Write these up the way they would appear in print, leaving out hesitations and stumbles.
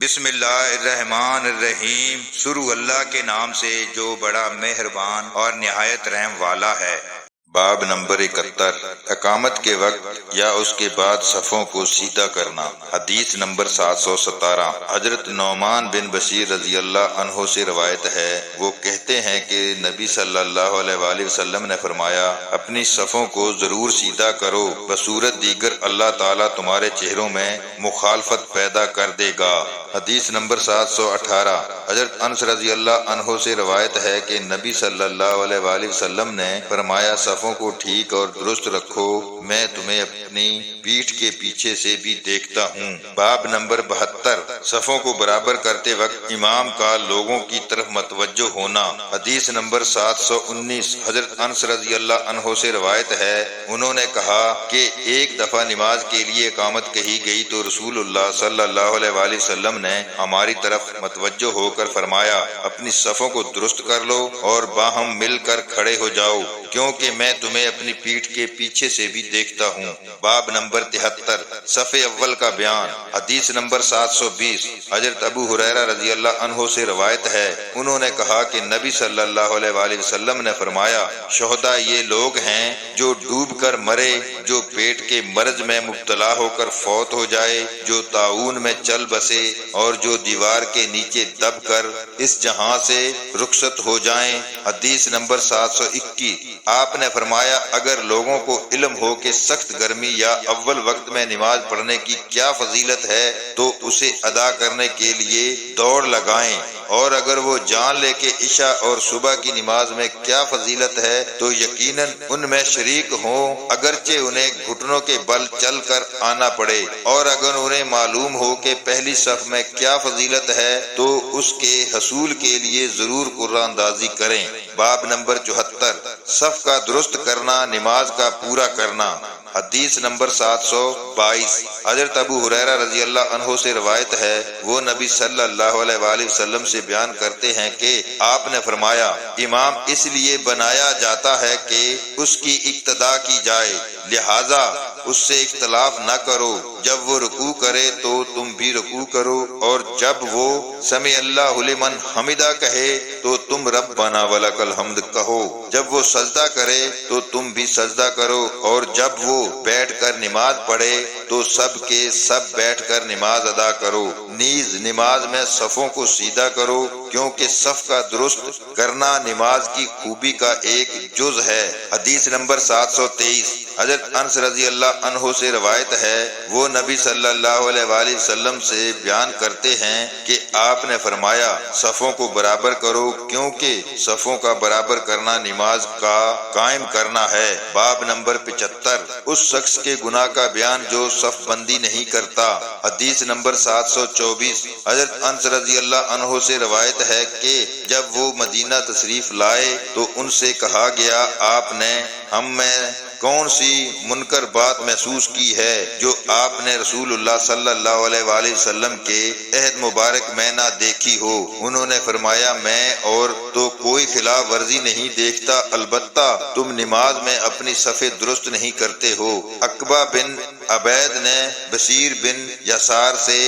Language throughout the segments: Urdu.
بسم اللہ الرحمن الرحیم، شروع اللہ کے نام سے جو بڑا مہربان اور نہایت رحم والا ہے۔ باب نمبر 71، اقامت کے وقت یا اس کے بعد صفوں کو سیدھا کرنا۔ حدیث نمبر 717، حضرت نعمان بن بشیر رضی اللہ عنہ سے روایت ہے، وہ کہتے ہیں کہ نبی صلی اللہ علیہ وآلہ وسلم نے فرمایا، اپنی صفوں کو ضرور سیدھا کرو، بصورت دیگر اللہ تعالیٰ تمہارے چہروں میں مخالفت پیدا کر دے گا۔ حدیث نمبر 718، حضرت انس رضی اللہ عنہ سے روایت ہے کہ نبی صلی اللہ علیہ وآلہ وسلم نے فرمایا، صفوں کو ٹھیک اور درست رکھو، میں تمہیں اپنی پیٹھ کے پیچھے سے بھی دیکھتا ہوں۔ باب نمبر 72، صفوں کو برابر کرتے وقت امام کا لوگوں کی طرف متوجہ ہونا۔ حدیث نمبر 719، حضرت انس رضی اللہ عنہ سے روایت ہے، انہوں نے کہا کہ ایک دفعہ نماز کے لیے اقامت کہی گئی تو رسول اللہ صلی اللہ علیہ وآلہ وسلم نے ہماری طرف متوجہ ہو کر فرمایا، اپنی صفوں کو درست کر لو اور باہم مل کر کھڑے ہو جاؤ، کیونکہ میں تمہیں اپنی پیٹھ کے پیچھے سے بھی دیکھتا ہوں۔ باب نمبر 73، صف اول کا بیان۔ حدیث نمبر 720، حضرت ابو ہریرہ رضی اللہ عنہ سے روایت ہے، انہوں نے کہا کہ نبی صلی اللہ علیہ وآلہ وسلم نے فرمایا، شہداء یہ لوگ ہیں جو ڈوب کر مرے، جو پیٹ کے مرض میں مبتلا ہو کر فوت ہو جائے، جو طاعون میں چل بسے اور جو دیوار کے نیچے دب کر اس جہاں سے رخصت ہو جائیں۔ حدیث نمبر 721، آپ نے فرمایا، اگر لوگوں کو علم ہو کہ سخت گرمی یا اول وقت میں نماز پڑھنے کی کیا فضیلت ہے تو اسے ادا کرنے کے لیے دوڑ لگائیں، اور اگر وہ جان لے کہ عشاء اور صبح کی نماز میں کیا فضیلت ہے تو یقیناً ان میں شریک ہوں، اگرچہ انہیں گھٹنوں کے بل چل کر آنا پڑے، اور اگر انہیں معلوم ہو کہ پہلی صف میں کیا فضیلت ہے تو اس کے حصول کے لیے ضرور قرآن اندازی کریں۔ باب نمبر 74، صف کا درست کرنا، نماز کا پورا کرنا۔ حدیث نمبر 722، حضرت ابو ہریرہ رضی اللہ عنہ سے روایت ہے، وہ نبی صلی اللہ علیہ وآلہ وسلم سے بیان کرتے ہیں کہ آپ نے فرمایا، امام اس لیے بنایا جاتا ہے کہ اس کی اقتداء کی جائے، لہذا اس سے اختلاف نہ کرو، جب وہ رکوع کرے تو تم بھی رکوع کرو، اور جب وہ سمع اللہ لمن حمدہ کہے تو تم ربنا ولک الحمد کہو، جب وہ سجدہ کرے تو تم بھی سجدہ کرو، اور جب وہ بیٹھ کر نماز پڑھے تو سب کے سب بیٹھ کر نماز ادا کرو، نیز نماز میں صفوں کو سیدھا کرو، کیونکہ صف کا درست کرنا نماز کی خوبی کا ایک جز ہے۔ حدیث نمبر 723، حضرت انس رضی اللہ عنہ سے روایت ہے، وہ نبی صلی اللہ علیہ وآلہ وسلم سے بیان کرتے ہیں کہ آپ نے فرمایا، صفوں کو برابر کرو، کیونکہ صفوں کا برابر کرنا نماز کا قائم کرنا ہے۔ باب نمبر 75، اس شخص کے گناہ کا بیان جو صف بندی نہیں کرتا۔ حدیث نمبر 724، حضرت انس رضی اللہ عنہ سے روایت ہے کہ جب وہ مدینہ تشریف لائے تو ان سے کہا گیا، آپ نے ہم میں کون سی منکر بات محسوس کی ہے جو آپ نے رسول اللہ صلی اللہ علیہ وآلہ وسلم کے عہد مبارک میں نہ دیکھی ہو؟ انہوں نے فرمایا، میں اور تو کوئی خلاف ورزی نہیں دیکھتا، البتہ تم نماز میں اپنی صف درست نہیں کرتے ہو۔ عقبہ بن عبید نے بشیر بن یسار سے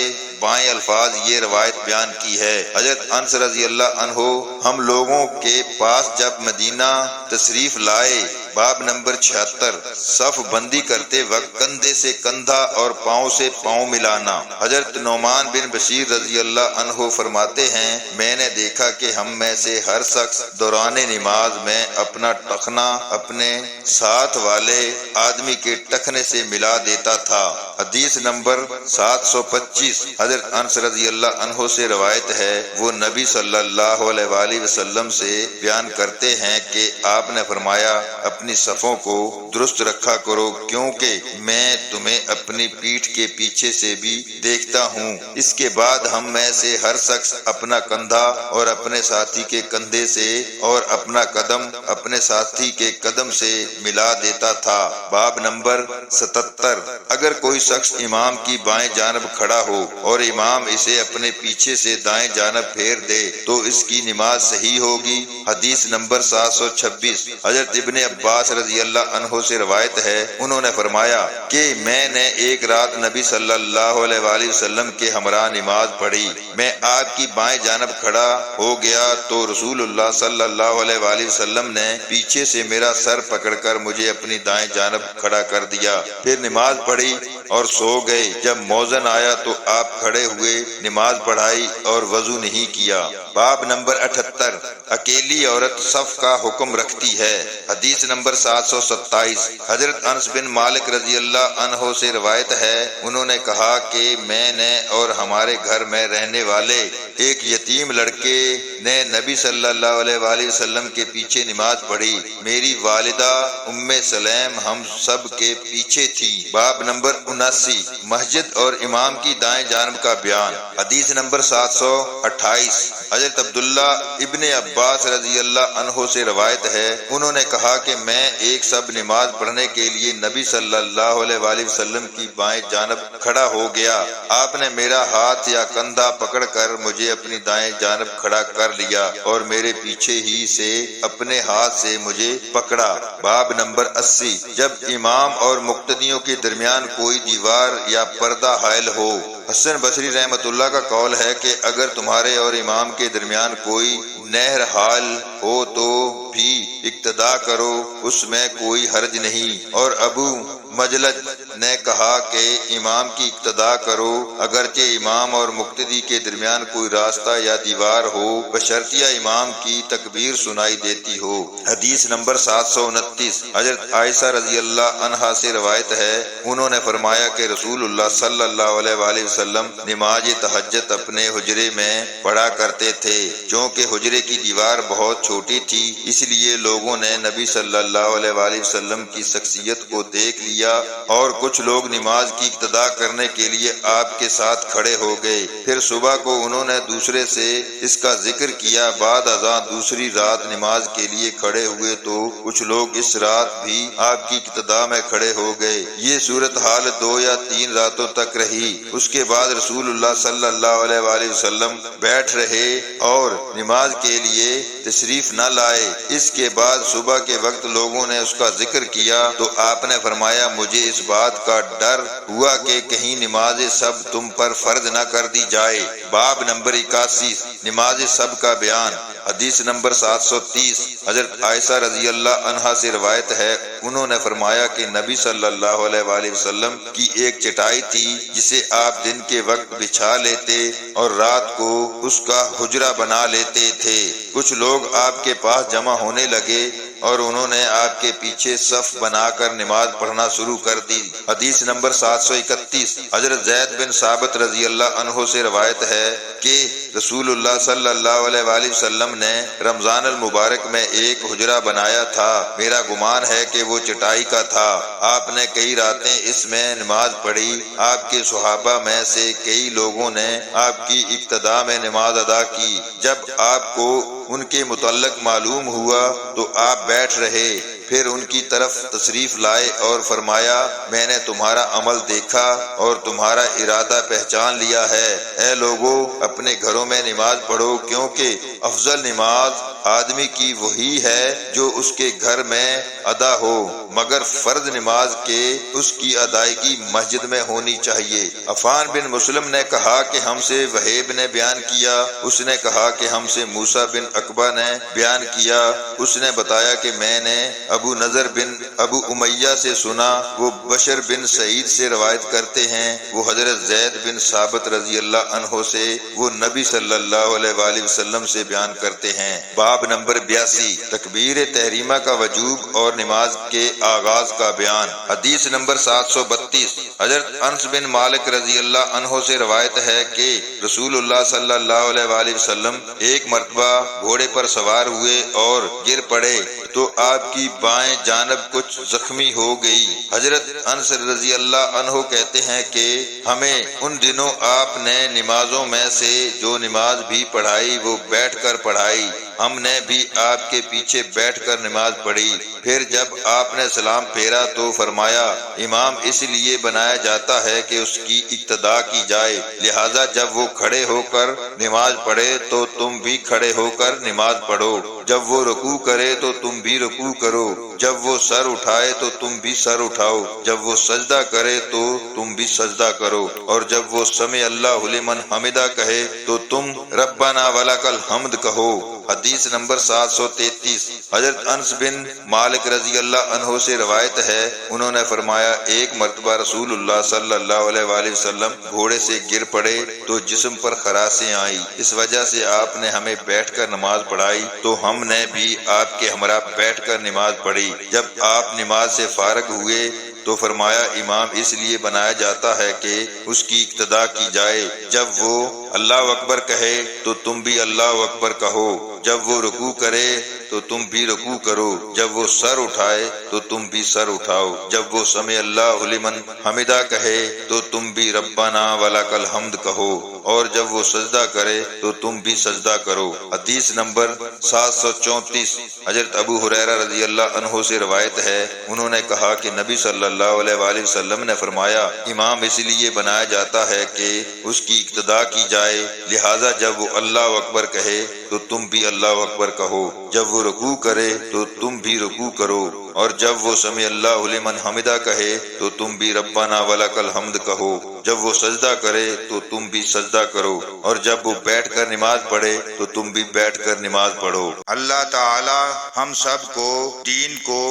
بائیں الفاظ یہ روایت بیان کی ہے۔ حضرت انس رضی اللہ عنہ ہم لوگوں کے پاس جب مدینہ تشریف لائے۔ باب نمبر 76، صف بندی کرتے وقت کندھے سے کندھا اور پاؤں سے پاؤں ملانا۔ حضرت نعمان بن بشیر رضی اللہ عنہ فرماتے ہیں، میں نے دیکھا کہ ہم میں سے ہر شخص دوران نماز میں اپنا ٹخنا اپنے ساتھ والے آدمی کے ٹخنے سے ملا دیتا تھا۔ حدیث نمبر 725، حضرت انس رضی اللہ عنہ سے روایت ہے، وہ نبی صلی اللہ علیہ وآلہ وسلم سے بیان کرتے ہیں کہ آپ نے فرمایا، اپنی صفوں کو درست رکھا کرو، کیونکہ میں تمہیں اپنی پیٹھ کے پیچھے سے بھی دیکھتا ہوں۔ اس کے بعد ہم میں سے ہر شخص اپنا کندھا اور اپنے ساتھی کے کندھے سے اور اپنا قدم اپنے ساتھی کے قدم سے ملا دیتا تھا۔ باب نمبر 77، اگر کوئی شخص امام کی بائیں جانب کھڑا ہو اور امام اسے اپنے پیچھے سے دائیں جانب پھیر دے تو اس کی نماز صحیح ہوگی۔ حدیث نمبر 726 حضرت ابن عباس رضی اللہ عنہ سے روایت ہے، انہوں نے فرمایا کہ میں نے ایک رات نبی صلی اللہ علیہ وآلہ وسلم کے ہمراہ نماز پڑھی، میں آپ کی بائیں جانب کھڑا ہو گیا تو رسول اللہ صلی اللہ علیہ وآلہ وسلم نے پیچھے سے میرا سر پکڑ کر مجھے اپنی دائیں جانب کھڑا کر دیا، پھر نماز پڑھی اور سو گئے۔ جب مؤذن آیا تو آپ کھڑے ہوئے، نماز پڑھائی اور وضو نہیں کیا۔ باب نمبر 78 اکیلی عورت صف کا حکم رکھتی ہے۔ حدیث نمبر 727 حضرت انس بن مالک رضی اللہ عنہ سے روایت ہے، انہوں نے کہا کہ میں نے اور ہمارے گھر میں رہنے والے ایک یتیم لڑکے نے نبی صلی اللہ علیہ وآلہ وسلم کے پیچھے نماز پڑھی، میری والدہ ام سلیم ہم سب کے پیچھے تھی۔ باب نمبر 79 مسجد اور امام کی دائیں جانب کا بیان۔ حدیث نمبر 728 حضرت عبداللہ ابن عباس رضی اللہ عنہ سے روایت ہے، انہوں نے کہا کہ میں ایک شب نماز پڑھنے کے لیے نبی صلی اللہ علیہ وآلہ وسلم کی بائیں جانب کھڑا ہو گیا، آپ نے میرا ہاتھ یا کندھا پکڑ کر مجھے اپنی دائیں جانب کھڑا کر لیا اور میرے پیچھے ہی سے اپنے ہاتھ سے مجھے پکڑا۔ باب نمبر 80 جب امام اور مقتدیوں کے درمیان کوئی دیوار یا پردہ حائل ہو۔ حسن بصری رحمۃ اللہ کا قول ہے کہ اگر تمہارے اور امام کے درمیان کوئی نہر حائل ہو تو بھی اقتدا کرو، اس میں کوئی حرج نہیں۔ اور ابو مجلد نے کہا کہ امام کی اقتدا کرو اگرچہ امام اور مقتدی کے درمیان کوئی راستہ یا دیوار ہو، بشرطیہ امام کی تکبیر سنائی دیتی ہو۔ حدیث نمبر 729 حضرت عائشہ رضی اللہ عنہا سے روایت ہے، انہوں نے فرمایا کہ رسول اللہ صلی اللہ علیہ وآلہ وسلم نماز تہجد اپنے حجرے میں پڑھا کرتے تھے، چونکہ حجرے کی دیوار بہت چھوٹی تھی، اس لیے لوگوں نے نبی صلی اللہ علیہ وآلہ وسلم کی شخصیت کو دیکھ لیا اور کچھ لوگ نماز کی ابتدا کرنے کے لیے آپ کے ساتھ کھڑے ہو گئے۔ پھر صبح کو انہوں نے دوسرے سے اس کا ذکر کیا، بعد ازاں دوسری رات نماز کے لیے کھڑے ہوئے تو کچھ لوگ اس رات بھی آپ کی ابتدا میں کھڑے ہو گئے۔ یہ صورتحال 2 یا 3 راتوں تک رہی، اس کے بعد رسول اللہ صلی اللہ علیہ وآلہ وسلم بیٹھ رہے اور نماز کے لیے تشریف نہ لائے۔ اس کے بعد صبح کے وقت لوگوں نے اس کا ذکر کیا تو آپ نے فرمایا مجھے اس بات کا ڈر ہوا کہ کہیں نماز سب تم پر فرض نہ کر دی جائے۔ باب نمبر 81 نماز سب کا بیان۔ حدیث نمبر 730 حضرت عائشہ رضی اللہ عنہا سے روایت ہے، انہوں نے فرمایا کہ نبی صلی اللہ علیہ وآلہ وسلم کی ایک چٹائی تھی جسے آپ دن کے وقت بچھا لیتے اور رات کو اس کا حجرہ بنا لیتے تھے۔ کچھ لوگ آپ کے پاس جمع ہونے لگے اور انہوں نے آپ کے پیچھے صف بنا کر نماز پڑھنا شروع کر دی۔ حدیث نمبر 731 حضرت زید بن ثابت رضی اللہ عنہ سے روایت ہے کہ رسول اللہ صلی اللہ علیہ وآلہ وسلم نے رمضان المبارک میں ایک حجرہ بنایا تھا، میرا گمان ہے کہ وہ چٹائی کا تھا، آپ نے کئی راتیں اس میں نماز پڑھی۔ آپ کے صحابہ میں سے کئی لوگوں نے آپ کی ابتدا میں نماز ادا کی، جب آپ کو ان کے متعلق معلوم ہوا تو آپ بیٹھ رہے، پھر ان کی طرف تشریف لائے اور فرمایا میں نے تمہارا عمل دیکھا اور تمہارا ارادہ پہچان لیا ہے، اے لوگو اپنے گھروں میں نماز پڑھو، کیونکہ افضل نماز آدمی کی وہی ہے جو اس کے گھر میں ادا ہو، مگر فرض نماز کے اس کی ادائیگی مسجد میں ہونی چاہیے۔ عفان بن مسلم نے کہا کہ ہم سے وہیب نے بیان کیا، اس نے کہا کہ ہم سے موسیٰ بن عقبہ نے بیان کیا، اس نے بتایا کہ میں نے ابو نضر بن ابو امیہ سے سنا، وہ بشر بن سعید سے روایت کرتے ہیں، وہ حضرت زید بن ثابت رضی اللہ عنہ سے، وہ نبی صلی اللہ علیہ وآلہ وسلم سے بیان کرتے ہیں۔ باب نمبر 82 تکبیر تحریمہ کا وجوب اور نماز کے آغاز کا بیان۔ حدیث نمبر 732 حضرت انس بن مالک رضی اللہ عنہ سے روایت ہے کہ رسول اللہ صلی اللہ علیہ وآلہ وسلم ایک مرتبہ گھوڑے پر سوار ہوئے اور گر پڑے تو آپ کی بائیں جانب کچھ زخمی ہو گئی۔ حضرت انس رضی اللہ عنہ کہتے ہیں کہ ہمیں ان دنوں آپ نے نمازوں میں سے جو نماز بھی پڑھائی وہ بیٹھ کر پڑھائی، ہم نے بھی آپ کے پیچھے بیٹھ کر نماز پڑھی۔ پھر جب آپ نے سلام پھیرا تو فرمایا امام اس لیے بنایا جاتا ہے کہ اس کی اقتداء کی جائے، لہذا جب وہ کھڑے ہو کر نماز پڑھے تو تم بھی کھڑے ہو کر نماز پڑھو، جب وہ رکوع کرے تو تم بھی رکوع کرو، جب وہ سر اٹھائے تو تم بھی سر اٹھاؤ، جب وہ سجدہ کرے تو تم بھی سجدہ کرو، اور جب وہ سمع اللہ لمن حمدہ کہے تو تم ربنا ولک الحمد کہو۔ حدیث نمبر 733۔ حضرت انس بن مالک رضی اللہ عنہ سے روایت ہے، انہوں نے فرمایا ایک مرتبہ رسول اللہ صلی اللہ علیہ وآلہ وسلم گھوڑے سے گر پڑے تو جسم پر خراشیں آئی، اس وجہ سے آپ نے ہمیں بیٹھ کر نماز پڑھائی تو ہم نے بھی آپ کے ہمراہ بیٹھ کر نماز پڑھی۔ جب آپ نماز سے فارغ ہوئے تو فرمایا امام اس لیے بنایا جاتا ہے کہ اس کی اقتداء کی جائے، جب وہ اللہ اکبر کہے تو تم بھی اللہ اکبر کہو، جب وہ رکوع کرے تو تم بھی رکوع کرو، جب وہ سر اٹھائے تو تم بھی سر اٹھاؤ، جب وہ سمع اللہ لمن حمدہ کہے تو تم بھی ربنا ولک الحمد کہو، اور جب وہ سجدہ کرے تو تم بھی سجدہ کرو۔ حدیث نمبر 734۔ حضرت ابو ہریرہ رضی اللہ عنہ سے روایت ہے، انہوں نے کہا کہ نبی صلی اللہ علیہ وآلہ وسلم نے فرمایا امام اس لیے بنایا جاتا ہے کہ اس کی اقتداء کی جائے، لہذا جب وہ اللہ اکبر کہے تو تم بھی اللہ اکبر کہو، جب وہ رکوع کرے تو تم بھی رکوع کرو، اور جب وہ سمع اللہ لمن حمدہ کہے تو تم بھی ربنا ولک الحمد کہو، جب وہ سجدہ کرے تو تم بھی سجدہ کرو، اور جب وہ بیٹھ کر نماز پڑھے تو تم بھی بیٹھ کر نماز پڑھو۔ اللہ تعالی ہم سب کو دین کو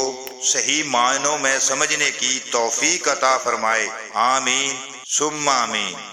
صحیح معنوں میں سمجھنے کی توفیق عطا فرمائے، آمین ثم آمین۔